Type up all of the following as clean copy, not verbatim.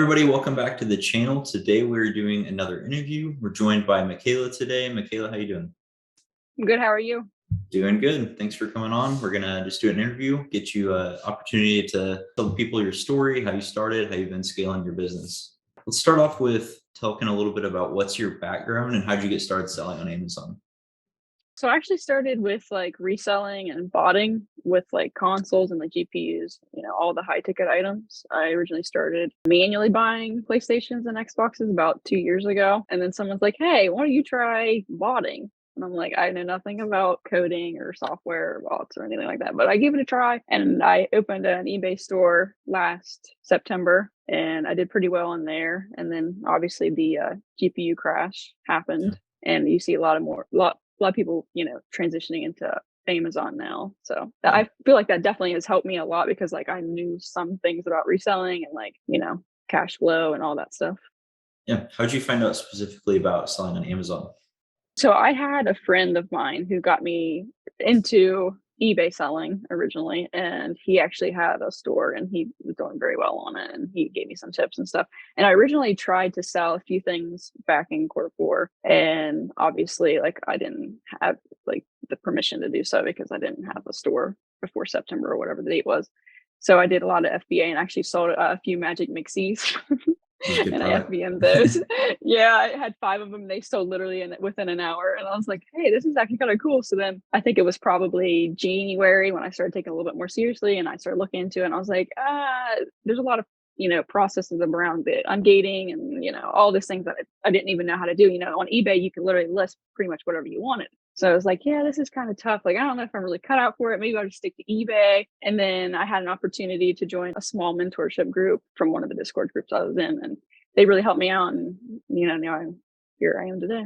everybody, welcome back to the channel. Today we're doing another interview. We're joined by Makayla today. Makayla, how you doing? I'm good. How are you? Doing good. Thanks for coming on. We're gonna just do an interview, get you an opportunity to tell people your story, how you started, how you've been scaling your business. Let's start off with talking a little bit about what's your background and how'd you get started selling on Amazon? So I actually started with reselling and botting with consoles and GPUs, all the high ticket items. I originally started manually buying PlayStations and Xboxes about 2 years ago. And then someone's like, hey, why don't you try botting? And I'm like, I know nothing about coding or software or bots or anything like that, but I gave it a try. And I opened an eBay store last September and I did pretty well in there. And then obviously the GPU crash happened and you see a lot of people, transitioning into Amazon now. So I feel like that definitely has helped me a lot because I knew some things about reselling and cash flow and all that stuff. Yeah. How'd you find out specifically about selling on Amazon? So I had a friend of mine who got me into eBay selling originally, and he actually had a store and he was doing very well on it and he gave me some tips and stuff. And I originally tried to sell a few things back in quarter 4, and obviously I didn't have the permission to do so because I didn't have a store before September or whatever the date was. So I did a lot of FBA and actually sold a few Magic Mixies. And I FBM'd those. Yeah, I had 5 of them. They sold literally within an hour. And I was like, hey, this is actually kind of cool. So then I think it was probably January when I started taking a little bit more seriously and I started looking into it. And I was like, there's a lot of processes around the ungating and all these things that I didn't even know how to do. On eBay you can literally list pretty much whatever you wanted. So I was like, yeah, this is kind of tough. I don't know if I'm really cut out for it. Maybe I'll just stick to eBay. And then I had an opportunity to join a small mentorship group from one of the Discord groups I was in, and they really helped me out. And now here I am today.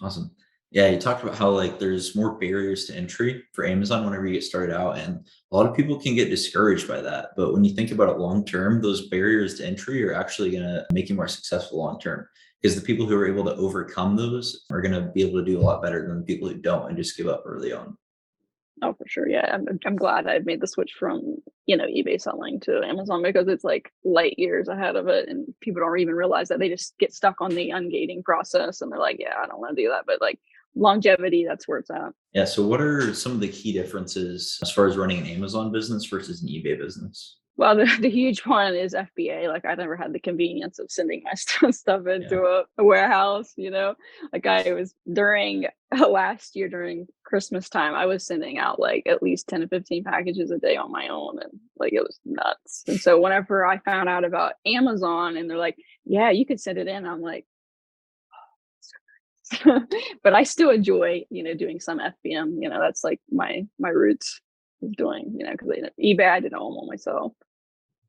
Awesome. Yeah, you talked about how there's more barriers to entry for Amazon whenever you get started out, and a lot of people can get discouraged by that. But when you think about it long term, those barriers to entry are actually going to make you more successful long term because the people who are able to overcome those are going to be able to do a lot better than the people who don't and just give up early on. Oh, for sure. Yeah, I'm glad I made the switch from eBay selling to Amazon because it's light years ahead of it, and people don't even realize that they just get stuck on the ungating process, and they're like, yeah, I don't want to do that. But longevity, that's where it's at. Yeah. So, what are some of the key differences as far as running an Amazon business versus an eBay business? Well, the huge one is FBA. I never had the convenience of sending my stuff into a warehouse, I was during last year during Christmas time, I was sending out at least 10 to 15 packages a day on my own. And it was nuts. And so whenever I found out about Amazon and they're like, yeah, you could send it in, I'm like, but I still enjoy, doing some FBM, that's my roots of doing, because eBay, I did all myself.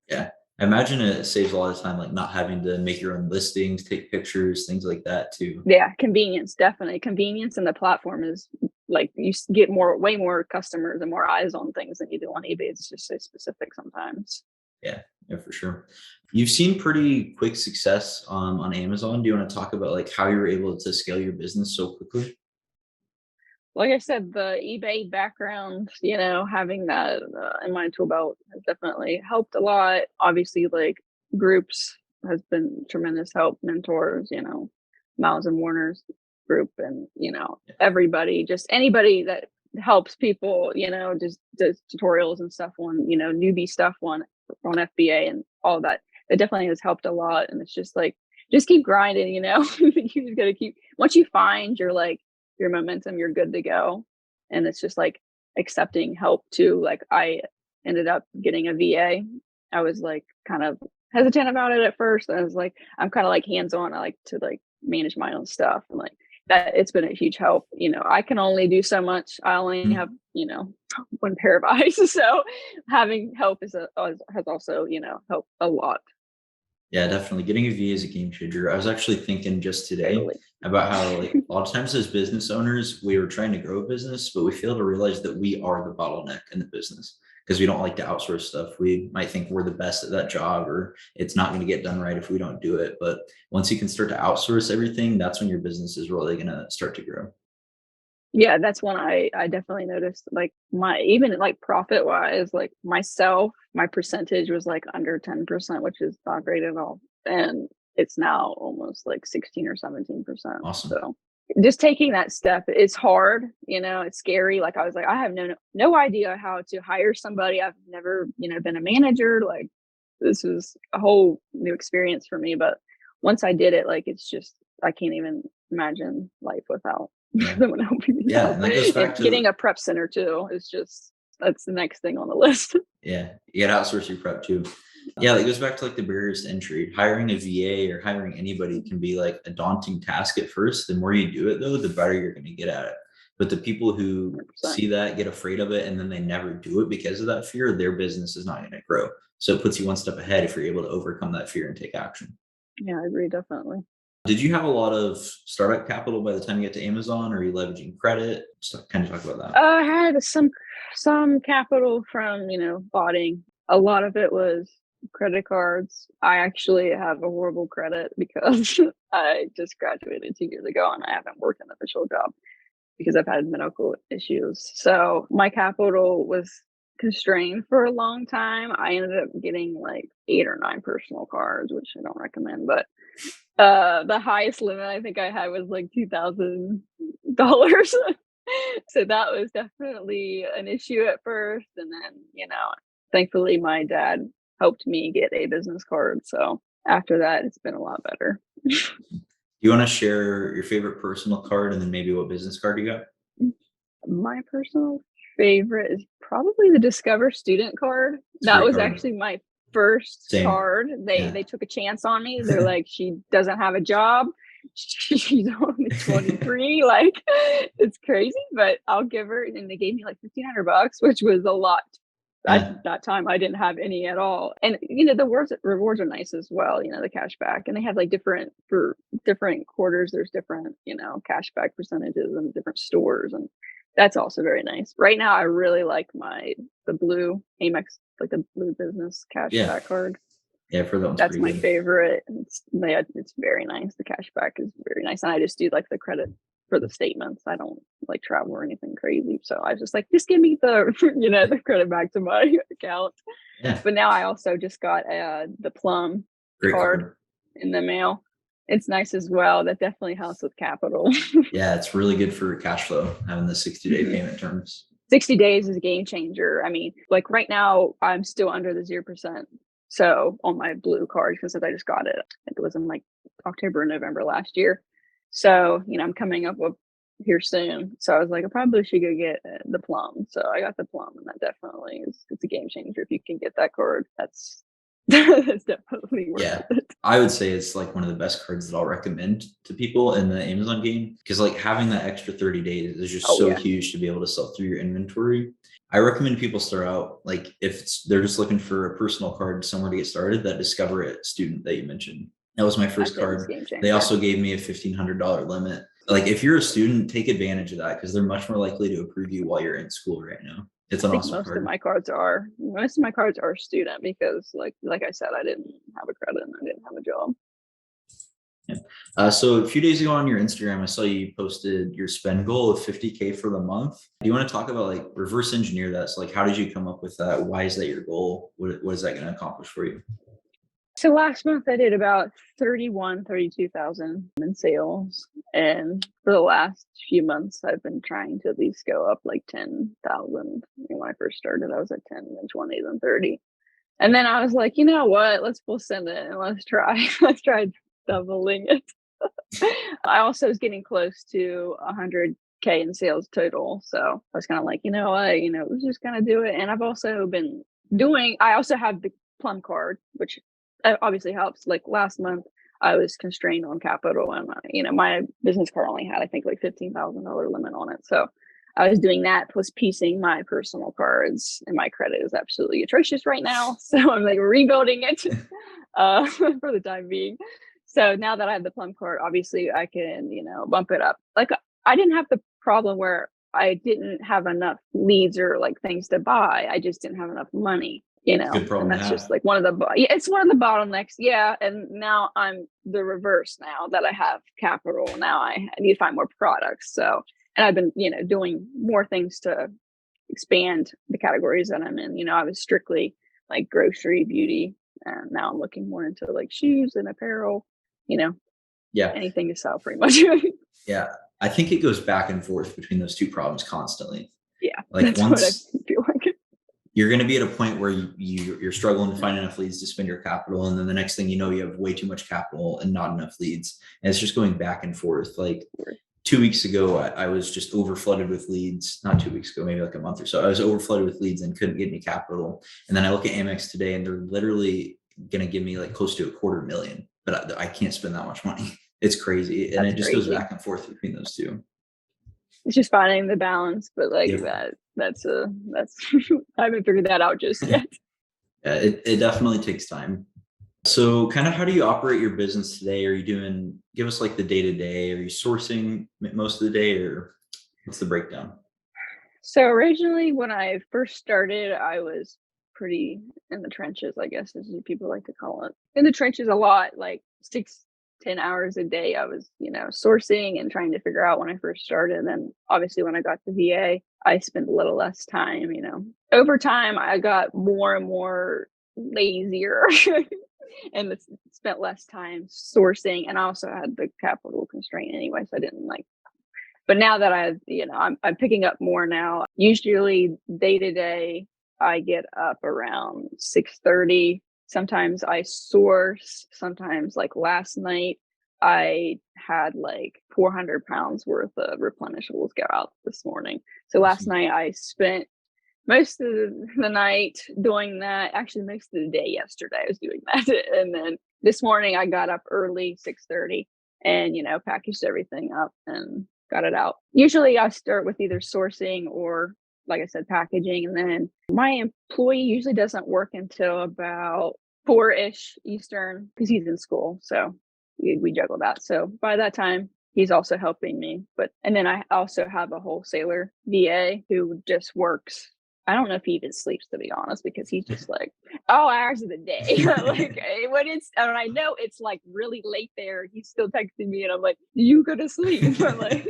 Yeah. I imagine it saves a lot of time, not having to make your own listings, take pictures, things like that too. Yeah, convenience, definitely convenience, and the platform is you get way more customers and more eyes on things than you do on eBay. It's just so specific sometimes. Yeah, for sure. You've seen pretty quick success on Amazon. Do you want to talk about how you were able to scale your business so quickly? Like I said, the eBay background, having that in my tool belt has definitely helped a lot. Obviously, groups has been tremendous help, mentors, Miles and Warner's group, and everybody, just anybody that helps people, just does tutorials and stuff on, newbie stuff on FBA and all that. It definitely has helped a lot. And it's just just keep grinding, you just gotta keep, once you find your momentum, you're good to go. And it's just accepting help too. I ended up getting a VA. I was kind of hesitant about it at first. I was I'm kind of hands-on. I like to manage my own stuff, and that it's been a huge help. I can only do so much. I only have, one pair of eyes. So having help has also, helped a lot. Yeah, definitely. Getting a VA is a game changer. I was actually thinking just today Totally. about how a lot of times as business owners, we are trying to grow a business, but we fail to realize that we are the bottleneck in the business because we don't like to outsource stuff. We might think we're the best at that job or it's not going to get done right if we don't do it. But once you can start to outsource everything, that's when your business is really going to start to grow. Yeah, that's one I definitely noticed. My even profit wise, myself, my percentage was under 10%, which is not great at all. and it's now almost like 16 or 17%. Awesome. So just taking that step, it's hard, it's scary. Like I was like, I have no idea how to hire somebody. I've never, been a manager. Like this was a whole new experience for me. But once I did it, like it's just I can't even imagine life without Yeah. someone helping me Yeah. out. And that goes back And to getting a prep center too is just that's the next thing on the list. yeah, you gotta outsource your prep too. Yeah, that goes back to like the barriers to entry. Hiring a VA or hiring anybody can be like a daunting task at first. The more you do it though, the better you're gonna get at it. But the people who 100%. see that, get afraid of it, and then they never do it because of that fear, their business is not gonna grow. So it puts you one step ahead if you're able to overcome that fear and take action. Yeah, I agree, definitely. Did you have a lot of startup capital by the time you get to Amazon, or are you leveraging credit? Just kind of talk about that. I had some capital from, botting. A lot of it was credit cards. I actually have a horrible credit because I just graduated 2 years ago and I haven't worked an official job because I've had medical issues. So my capital was constrained for a long time. I ended up getting like 8 or 9 personal cards, which I don't recommend, but the highest limit I think I had was like $2,000. So that was definitely an issue at first. And then, thankfully my dad helped me get a business card. So after that, it's been a lot better. You want to share your favorite personal card and then maybe what business card you got? My personal favorite is probably the Discover student card. It's a That great was card. actually my first Same. card. They Yeah. they took a chance on me. They're like, she doesn't have a job. She's only 23. Like it's crazy, but I'll give her. And they gave me like $1,500, which was a lot. Yeah. At that time, I didn't have any at all. And the rewards are nice as well. The cash back, and they have like for different quarters. There's different cash back percentages and different stores, and that's also very nice. Right now, I really like the blue AMEX, like the blue business cash Yeah. back card. Yeah, I've heard that one's That's pretty my good. favorite. It's very nice. The cash back is very nice, and I just do like the credit for the statements. I don't like travel or anything crazy, so I just like just give me the the credit back to my account. Yeah, But now I also just got the Plum great card card. in the mail. It's nice as well. That definitely helps with capital. Yeah, it's really good for cash flow, having the 60-day Mhm. payment terms. 60 days is a game changer. I mean, like right now, I'm still under the 0%. So on my blue card, because I just got it, I think it was in like October or November last year. So, I'm coming up with here soon. So I was like, I probably should go get the Plum. So I got the Plum, and that definitely it's a game changer. If you can get that card, that's that's definitely worth Yeah, it. I would say it's like one of the best cards that I'll recommend to people in the Amazon game because like having that extra 30 days is just Oh so yeah, huge to be able to sell through your inventory. I recommend people start out like if they're just looking for a personal card somewhere to get started, that Discover It student that you mentioned. That was my I first think it's card. game They changer. also gave me a $1,500 limit. Like if you're a student, take advantage of that because they're much more likely to approve you while you're in school right now. It's I an think awesome card. most of my cards are student because like I said, I didn't have a credit and I didn't have a job. Yeah. So a few days ago on your Instagram, I saw you posted your spend goal of 50K for the month. Do you want to talk about like reverse engineer that? So like, how did you come up with that? Why is that your goal? What is that going to accomplish for you? So last month I did about 32,000 in sales. And for the last few months, I've been trying to at least go up like 10,000. When I first started, I was at 10, then 20, then 30. And then I was like, you know what? Let's full send it and let's try. Let's try doubling it. I also was getting close to 100K in sales total. So I was kind of like, you know what? Let's just kind of do it. And I've also been I also have the Plum card, which obviously helps. Like last month, I was constrained on capital, and my business card only had I think like $15,000 limit on it. So I was doing that plus piecing my personal cards, and my credit is absolutely atrocious right now. So I'm like rebuilding it for the time being. So now that I have the Plum card, obviously I can bump it up. Like I didn't have the problem where I didn't have enough leads or like things to buy. I just didn't have enough money, It's a good and problem to that's just have. like it's one of the bottlenecks. Yeah. And now I'm the reverse now that I have capital. Now I need to find more products. So, and I've been, doing more things to expand the categories that I'm in. I was strictly like grocery, beauty, And now I'm looking more into like shoes and apparel, you know, Yeah. anything to sell pretty much. Yeah. I think it goes back and forth between those two problems constantly. Yeah, Like that's what I once feel like. you're going to be at a point where you're struggling to find enough leads to spend your capital. And then the next thing you know, you have way too much capital and not enough leads. And it's just going back and forth. Like 2 weeks ago, I was just over flooded with leads. Not 2 weeks ago, maybe like a month or so. I was over flooded with leads and couldn't get any capital. And then I look at AMEX today and they're literally going to give me like close to $250,000, but I can't spend that much money. It's crazy. And That's it just goes crazy. back and forth between those two. It's just finding the balance, but like Yep. that's I haven't figured that out just yet. Yeah, it definitely takes time. So kind of how do you operate your business today? Are you give us like the day to day? Are you sourcing most of the day, or what's the breakdown? So originally when I first started, I was pretty in the trenches, I guess as people like to call it. In the trenches a lot, like 6-10 hours a day. I was, sourcing and trying to figure out when I first started. And then obviously when I got to VA, I spent a little less time. Over time I got more and more lazier and spent less time sourcing. And I also had the capital constraint anyway, so I didn't like. But now that I'm picking up more now. Usually day to day, I get up around 6:30. Sometimes I source. Sometimes, like last night, I had like 400 pounds worth of replenishables go out this morning. So last Awesome. night I spent most of the night doing that. Actually, most of the day yesterday I was doing that, and then this morning I got up early, 6:30, and packaged everything up and got it out. Usually I start with either sourcing or, like I said, packaging, and then my employee usually doesn't work until about 4-ish Eastern because he's in school, so we juggle that. So by that time he's also helping me. And then I also have a wholesaler VA who just works. I don't know if he even sleeps, to be honest, because he's just like, all hours of the day. Like and I know it's like really late there, he's still texting me, and I'm like, you go to sleep. I'm like,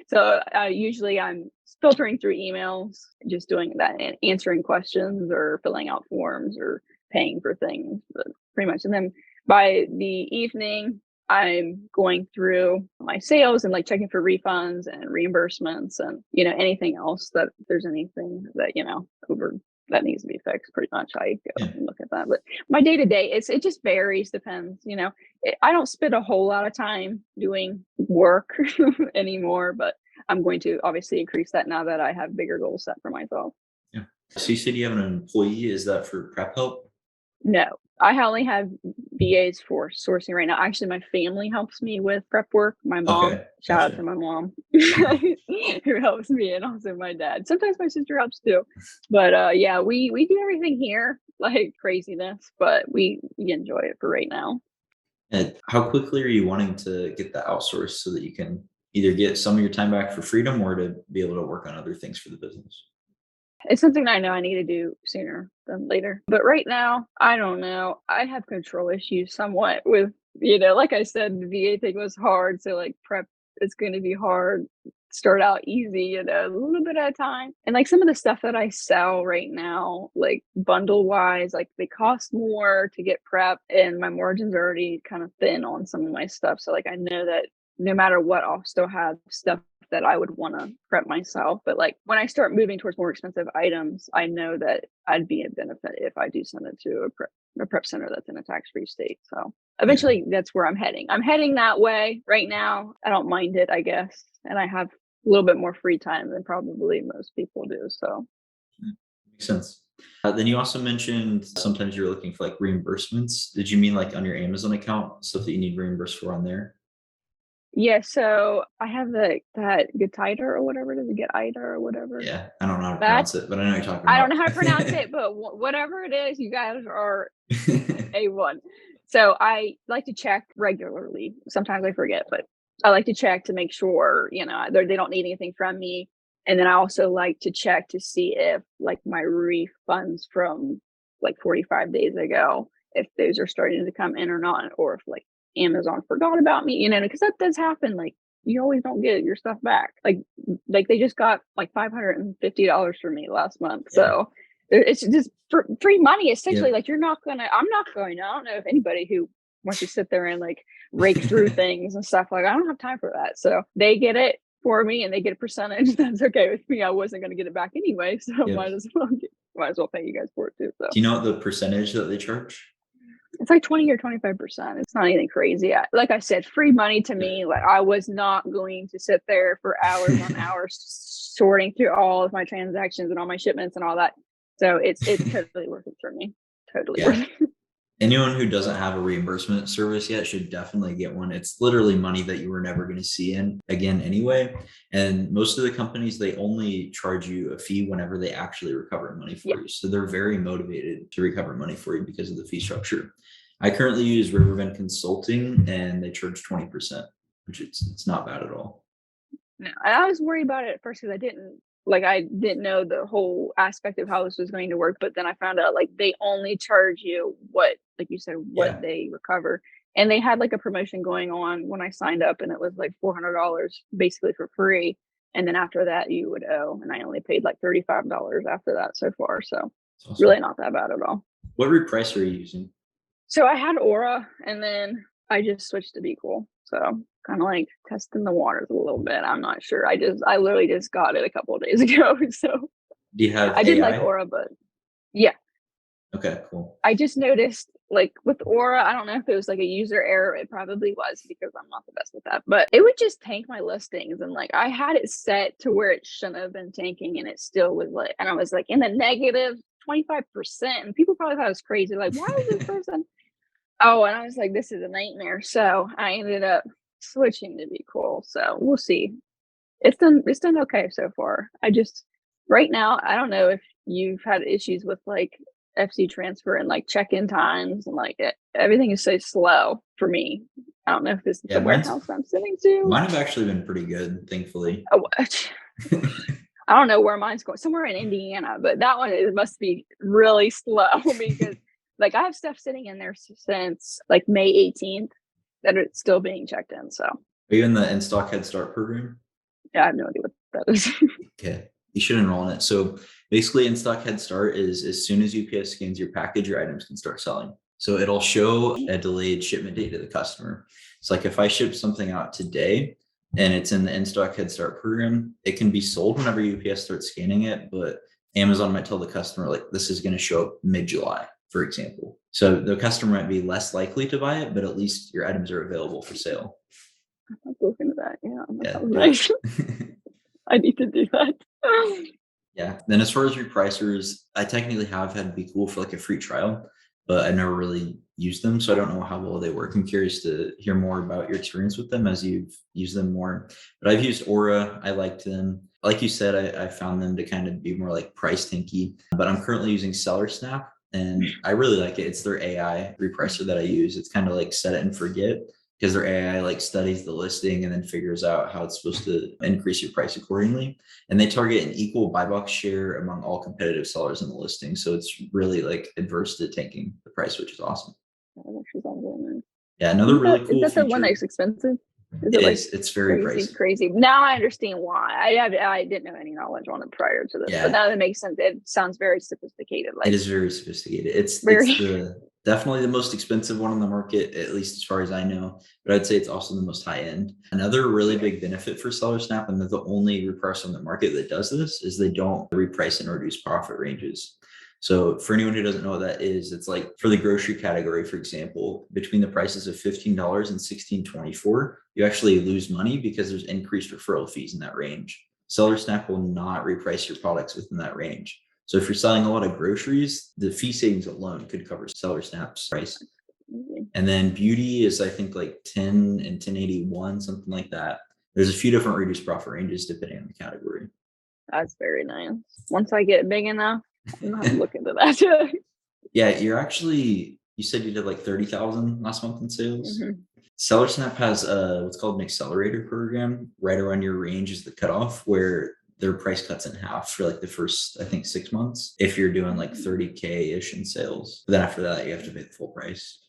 so usually I'm filtering through emails, just doing that and answering questions or filling out forms or paying for things, but pretty much. And then by the evening, I'm going through my sales and like checking for refunds and reimbursements and, anything else that if there's anything that, over that needs to be fixed. Pretty much I go Yeah. and look at that. But my day to day, it just varies, depends, I don't spend a whole lot of time doing work anymore, but I'm going to obviously increase that now that I have bigger goals set for myself. Yeah. So you said you have an employee. Is that for prep help? No, I only have VAs for sourcing right now. Actually, my family helps me with prep work. My mom, Okay. shout out to Gotcha. my mom, who helps me, and also my dad. Sometimes my sister helps too. But yeah, we do everything here, like craziness, but we enjoy it for right now. And how quickly are you wanting to get that outsourced so that you can either get some of your time back for freedom or to be able to work on other things for the business? It's something that I know I need to do sooner than later. But right now, I don't know. I have control issues somewhat with, like I said, the VA thing was hard. So like prep is going to be hard. Start out easy, a little bit at a time. And like some of the stuff that I sell right now, like bundle wise, like they cost more to get prep, and my margins are already kind of thin on some of my stuff. So like I know that no matter what, I'll still have stuff that I would want to prep myself. But like when I start moving towards more expensive items, I know that I'd be a benefit if I do send it to a prep center that's in a tax-free state. So Yeah. eventually that's where I'm heading. I'm heading that way right now. I don't mind it, I guess. And I have a little bit more free time than probably most people do. So Makes sense. Then you also mentioned sometimes you're looking for like reimbursements. Did you mean like on your Amazon account, stuff that you need reimbursed for on there? yeah, so I have that Getida or whatever it is, Get Ida or whatever. Yeah, I don't know how to That pronounce it, but I know what you're talking I don't know about. how to pronounce it, but whatever it is, you guys are A1. So I like to check regularly. Sometimes I forget, but I like to check to make sure, they don't need anything from me. And then I also like to check to see if like my refunds from like 45 days ago, if those are starting to come in or not, or if like Amazon forgot about me, because that does happen. Like you always don't get your stuff back. Like they just got like $550 from me last month. Yeah. So It's just free money, essentially. Yeah. Like, I'm not going, I don't know if anybody who wants to sit there and like rake through things and stuff, like, I don't have time for that. So they get it for me and they get a percentage. That's okay with me. I wasn't going to get it back anyway. So Yeah. might as well pay you guys for it too. So Do you know what the percentage that they charge? it's like 20 or 25%. It's not anything crazy. Like I said, free money to me. Like, I was not going to sit there for hours on hours sorting through all of my transactions and all my shipments and all that. So it's totally worth it for me. Totally worth Yeah. it. Anyone who doesn't have a reimbursement service yet should definitely get one. It's literally money that you were never going to see in again anyway. And most of the companies, they only charge you a fee whenever they actually recover money for Yeah. you. So they're very motivated to recover money for you because of the fee structure. I currently use Riverbend Consulting and they charge 20%, which it's not bad at all. No, I was worried about it at first because I didn't know the whole aspect of how this was going to work. But then I found out like they only charge you what, like you said, what Yeah. they recover. And they had like a promotion going on when I signed up, and it was like $400 basically for free. And then after that, you would owe. And I only paid like $35 after that so far. So It's awesome. really not that bad at all. What repricer are you using? So I had Aura, and then I just switched to Be Cool. So kind of like testing the waters a little bit. I'm not sure. I literally just got it a couple of days ago. So Do you have I did like AI? Aura, but yeah, Okay, cool. I just noticed like with Aura, I don't know if it was like a user error. It probably was because I'm not the best with that, but it would just tank my listings. And like I had it set to where it shouldn't have been tanking, and it still was like, and I was like in the negative 25%. And people probably thought I was crazy. Like, why is this person? Oh, and I was like, this is a nightmare. So I ended up switching to Be Cool. So we'll see. It's done okay so far. Right now, I don't know if you've had issues with like FC transfer and like check-in times, and like everything is so slow for me. I don't know if this is Yeah, the warehouse I'm sitting to. mine have actually been pretty good, thankfully. Oh, I don't know where mine's going. Somewhere in Indiana, but that one, it must be really slow because like I have stuff sitting in there since like May 18th that it's still being checked in. So Are you in the InStock Headstart program? yeah, I have no idea what that is. Okay, you should enroll in it. So basically, InStock Headstart is as soon as UPS scans your package, your items can start selling. So it'll show a delayed shipment date to the customer. It's like if I ship something out today and it's in the InStock Headstart program, it can be sold whenever UPS starts scanning it, but Amazon might tell the customer like this is going to show up mid-July, for example. So the customer might be less likely to buy it, but at least your items are available for sale. I'll look into that. Yeah, that sounds Yeah. nice. I need to do that. Yeah. Then as far as repricers, I technically have had Be Cool for like a free trial, but I've never really used them. So I don't know how well they work. I'm curious to hear more about your experience with them as you've used them more. But I've used Aura. I liked them. Like you said, I found them to kind of be more like price tanky, but I'm currently using Seller Snap and I really like it. It's their AI repricer that I use. It's kind of like set it and forget, because their AI like studies the listing and then figures out how it's supposed to increase your price accordingly. And they target an equal buy box share among all competitive sellers in the listing. So it's really like adverse to tanking the price, which is awesome. That actually sounds really nice. Yeah, another really Is cool that the one feature. that's expensive? Is It it like is. It's very pricey. crazy? Now I understand why. I didn't know any knowledge on it prior to this, but Yeah, now that makes sense. It sounds very sophisticated. it Like is very sophisticated. It's very. the definitely the most expensive one on the market, at least as far as I know. But I'd say it's also the most high end. Another really big benefit for Seller Snap, and they're the only repricer on the market that does this, is they don't reprice and reduce profit ranges. So for anyone who doesn't know what that is, it's like for the grocery category, for example, between the prices of $15 and $16.24, you actually lose money because there's increased referral fees in that range. Seller Snap will not reprice your products within that range. So if you're selling a lot of groceries, the fee savings alone could cover Seller Snap's price. And then beauty is, I think, like 10 and 1081, something like that. There's a few different reduced profit ranges depending on the category. That's very nice. Once I get big enough, I'm gonna have to look into that. Yeah, you said you did like 30,000 last month in sales. Mm-hmm. Seller Snap has what's called an Accelerator program. Right around your range is the cutoff where their price cuts in half for like the first, I think, 6 months if you're doing like 30K ish in sales. But then after that, you have to pay the full price.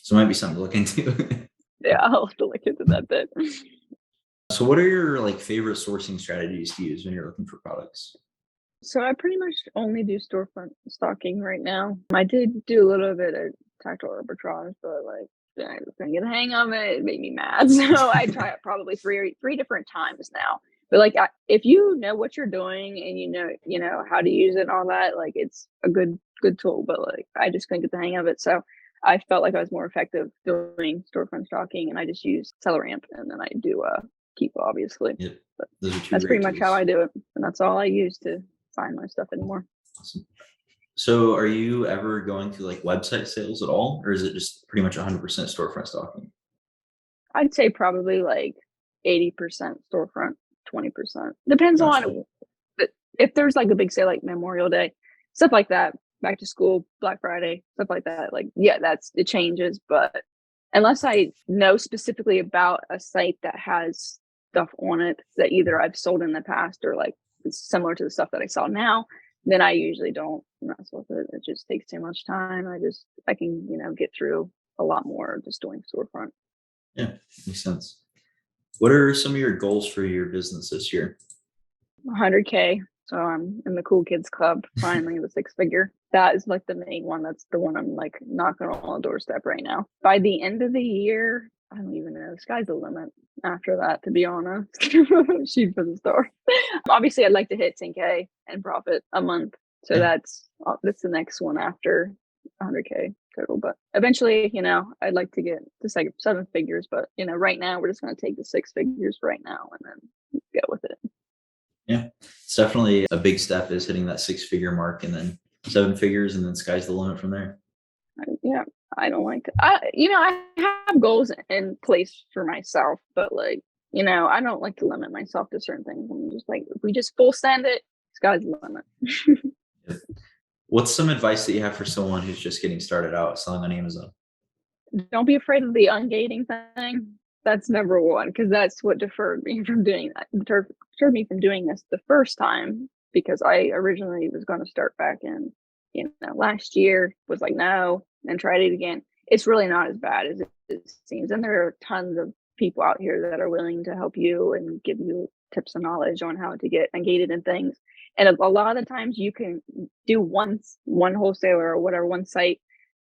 So it might be something to look into. Yeah, I'll have to look into that bit. So what are your like favorite sourcing strategies to use when you're looking for products? So I pretty much only do storefront stocking right now. I did do a little bit of tactile arbitrage, but like I was gonna get the hang of it. It made me mad, so I try it probably three different times now. But like, if you know what you're doing and you know how to use it and all that, like it's a good tool. But like, I just couldn't get the hang of it, so I felt like I was more effective doing storefront stocking, and I just use Accelerator, and then I do Keep, obviously. Yep. But Those are two that's great pretty much how tools. I do it, and that's all I use to find my stuff anymore. Awesome. So are you ever going to like website sales at all, or is it just pretty much 100% storefront stocking? I'd say probably like 80% storefront, 20%. Depends Gotcha. on if there's like a big sale like Memorial Day, stuff like that, back to school, Black Friday, stuff like that. Like, yeah, it changes. But unless I know specifically about a site that has stuff on it that either I've sold in the past or like it's similar to the stuff that I sell now, then I usually don't mess with it. It just takes too much time. I can, get through a lot more just doing storefront. Yeah, makes sense. What are some of your goals for your business this year? 100K. So I'm in the cool kids club, finally the six figure. That is like the main one. That's the one I'm like knocking on the doorstep right now. By the end of the year, I don't even know. Sky's the limit after that, to be honest. Shoot for the stars. Obviously, I'd like to hit 10K and profit a month. So Yeah, that's the next one after 100K total. But eventually, I'd like to get to seven figures. But, right now, we're just going to take the six figures right now and then go with it. yeah. It's definitely a big step is hitting that 6-figure mark and then 7 figures and then sky's the limit from there. Yeah, I don't like to. I have goals in place for myself, but like, I don't like to limit myself to certain things. I'm just like, if we just full send it, sky's the limit. Yep. What's some advice that you have for someone who's just getting started out selling on Amazon? Don't be afraid of the ungating thing. That's number one, because that's what deferred me from doing that. Deterred me from doing this the first time because I originally was going to start back in, last year. Was like no, and tried it again. It's really not as bad as it seems, and there are tons of people out here that are willing to help you and give you tips and knowledge on how to get ungated and things. And a lot of times you can do one wholesaler or whatever, one site,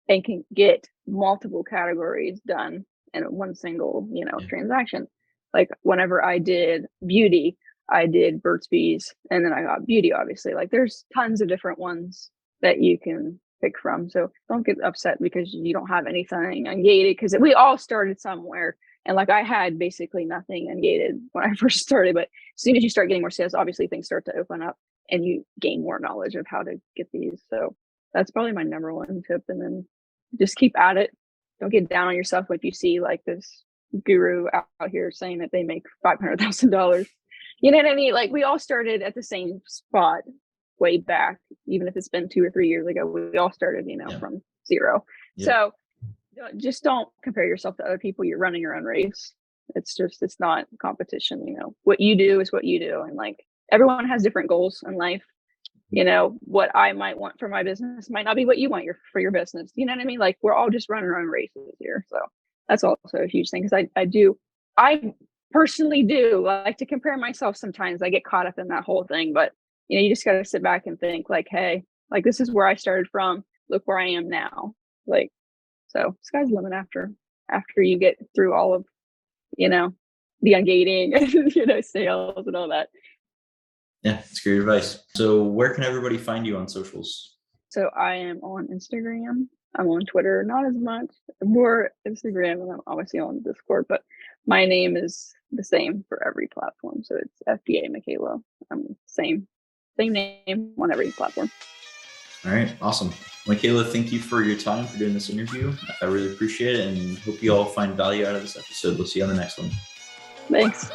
and can get multiple categories done in one single, Yeah. transaction. Like whenever I did beauty, I did Burt's Bees, and then I got beauty, obviously. Like there's tons of different ones that you can pick from. So don't get upset because you don't have anything ungated, because we all started somewhere. And like I had basically nothing ungated when I first started. But as soon as you start getting more sales, obviously things start to open up and you gain more knowledge of how to get these. So that's probably my number one tip. And then just keep at it. Don't get down on yourself if you see like this guru out here saying that they make $500,000. You know what I mean? Like we all started at the same spot way back, even if it's been 2 or 3 years ago. We all started, Yeah. from zero. Yeah. So just don't compare yourself to other people. You're running your own race. It's not competition. What you do is what you do, and like everyone has different goals in life. What I might want for my business might not be what you want for your business. You know what I mean? Like we're all just running our own races here. So that's also a huge thing, because I personally do like to compare myself sometimes. I get caught up in that whole thing, but you just got to sit back and think like, hey, like this is where I started from. Look where I am now. Like, so sky's the limit after you get through all of, the ungating and, sales and all that. Yeah, it's great advice. So where can everybody find you on socials? So I am on Instagram. I'm on Twitter, not as much, more Instagram, and I'm obviously on Discord, but my name is the same for every platform. So it's FBA Makayla. Same name on every platform. All right, awesome. Makayla, thank you for your time for doing this interview. I really appreciate it and hope you all find value out of this episode. We'll see you on the next one. Thanks.